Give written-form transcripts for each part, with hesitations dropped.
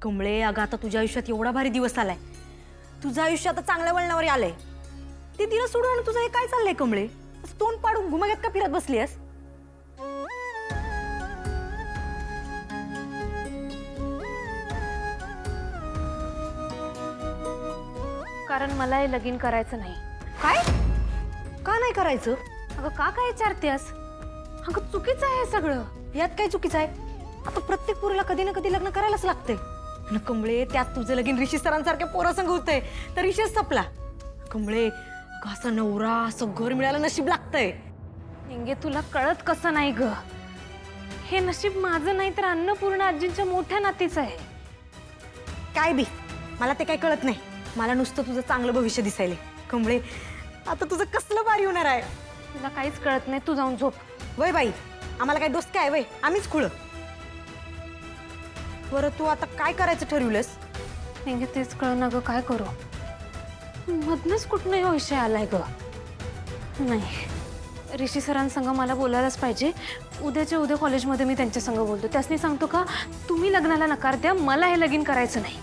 कमळे, अगं आता तुझ्या आयुष्यात एवढा भारी दिवस आलाय, तुझं आयुष्य आता चांगल्या वळणावर आलंय. ते तिला सोडून आणि तुझं हे काय चाललंय कमळे? असं तोंड पाडून घुमाग्यात का फिरत बसलीस? कारण मला हे लगीन करायचं नाही. काय? का नाही करायचं? अगं का काय विचारतेस? अगं चुकीचं आहे हे सगळं. यात काय चुकीचं आहे? आता प्रत्येक पोरीला कधी ना कधी लग्न करायलाच लागतंय. न कमळे, त्यात तुझं लगीन ऋषी सरांसारख्या पोरासंग होतंय तर ऋषीच संपला. कमळे, अगं असा नवरा, असं घर मिळायला नशीब लागतंय. निंगे, तुला कळत कसं नाही ग? हे नशीब माझं नाही तर अन्नपूर्णा आजींच्या मोठ्या नातीचं आहे. काय बी, मला ते काय कळत नाही. मला नुसतं तुझं चांगलं भविष्य दिसायले. कमळे, आता तुझं कसलं भारी होणार आहे. तुला काहीच कळत नाही, तू जाऊन झोप. वय बाई, आम्हाला काय डोस काय वय, आम्हीच खुळं. बरं, तू आता काय करायचं ठरवलंस? निंगे, तेच कळ ना ग, काय करू? मधनच कुठनं हा विषय आलाय ग? नाही, ऋषी सरांसंग मला बोलायलाच पाहिजे. उद्याच्या उद्या कॉलेजमध्ये मी त्यांच्या संग बोलतो. त्यासनी सांगतो का तुम्ही लग्नाला नकार द्या, मला हे लगीन करायचं नाही.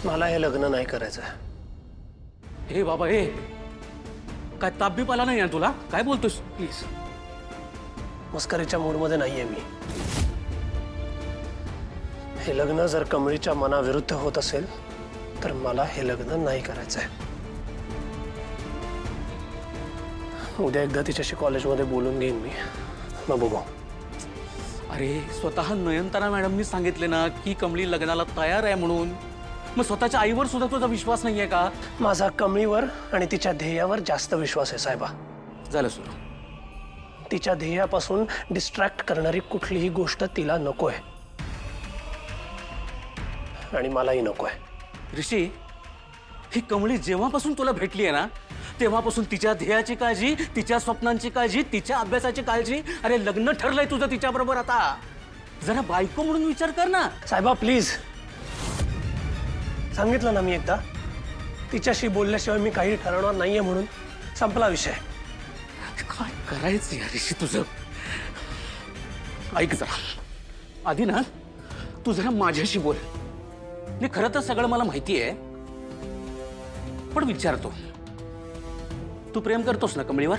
मला हे लग्न नाही करायचं. हे बाबा, हे काय ताप बीप आला नाही तुला? काय बोलतोस? प्लीज. मस्करीच्या मूडमध्ये नाहीये मी. हे लग्न जर कमळीच्या मनाविरुद्ध होत असेल तर मला हे लग्न नाही करायचंय. उद्या एकदा तिच्याशी कॉलेजमध्ये बोलून घेईन मी, मग बघू. अरे, स्वतः नयनतारा मॅडमनी सांगितले ना की कमळी लग्नाला तयार आहे म्हणून. मग स्वतःच्या आईवर सुद्धा तुझा विश्वास नाहीये का? माझा कमळीवर आणि तिच्या ध्येयावर जास्त विश्वास आहे साहेबा. झालं सुरू. तिच्या ध्येयापासून डिस्ट्रॅक्ट करणारी कुठलीही गोष्ट तिला नकोय आणि मलाही नकोय. ऋषी, ही कमळी जेव्हापासून तुला भेटली आहे ना तेव्हापासून तिच्या ध्येयाची काळजी, तिच्या स्वप्नांची काळजी, तिच्या अभ्यासाची काळजी. अरे, लग्न ठरलंय तुझं तिच्याबरोबर. आता जरा बायको म्हणून विचार कर ना. साहेबा प्लीज, सांगितलं ना मी एकदा, तिच्याशी बोलल्याशिवाय मी काही ठरवणार नाहीये म्हणून. संपला विषय. काय करायचं या ऋषी तुझं? ऐक जरा, आधी ना तू जरा माझ्याशी बोल. नाही, खरं तर सगळं मला माहिती आहे, पण विचारतो, तू प्रेम करतोस ना कमळीवर?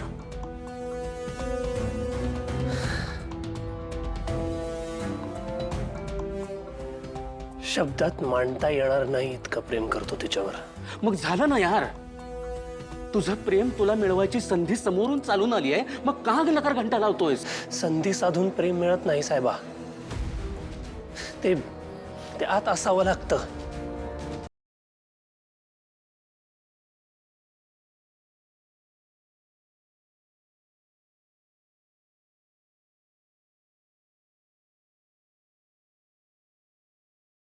शब्दात मांडता येणार नाही इतकं प्रेम करतो तिच्यावर. मग झालं ना यार, तुझं प्रेम तुला मिळवायची संधी समोरून चालून आली आहे, मग का नकार घंटा लावतोयस? संधी साधून प्रेम मिळत नाही साहेबा. ते आत असावं लागतं.